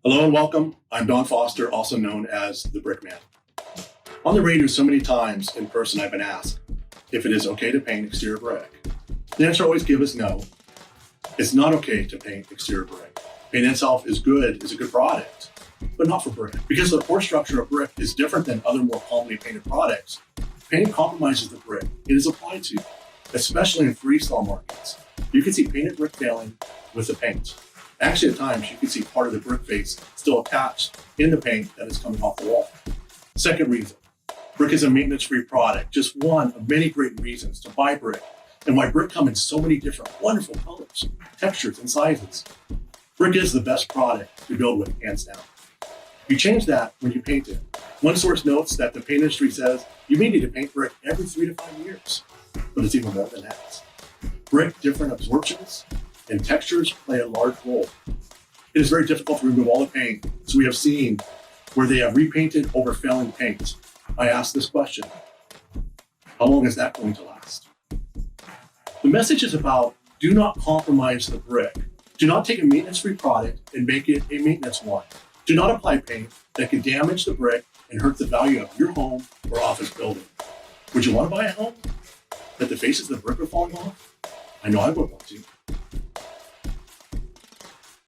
Hello and welcome. I'm Don Foster, also known as the Brickman. On the radio so many times in person I've been asked if it is okay to paint exterior brick. The answer I always give is no. It's not okay to paint exterior brick. Paint itself is a good product, but not for brick. Because the pore structure of brick is different than other more commonly painted products, painting compromises the brick it is applied to, especially in freestyle markets. You can see painted brick failing with the paint. Actually, at times, you can see part of the brick face still attached in the paint that is coming off the wall. Second reason, brick is a maintenance-free product, just one of many great reasons to buy brick and why brick comes in so many different wonderful colors, textures, and sizes. Brick is the best product to build with, hands down. You change that when you paint it. One source notes that the paint industry says you may need to paint brick every 3 to 5 years, but it's even more than that. Brick, different absorptions, and textures play a large role. It is very difficult to remove all the paint, so we have seen where they have repainted over failing paint. I ask this question, how long is that going to last? The message is about do not compromise the brick. Do not take a maintenance-free product and make it a maintenance one. Do not apply paint that can damage the brick and hurt the value of your home or office building. Would you want to buy a home that the faces of the brick are falling off? I know I would want to.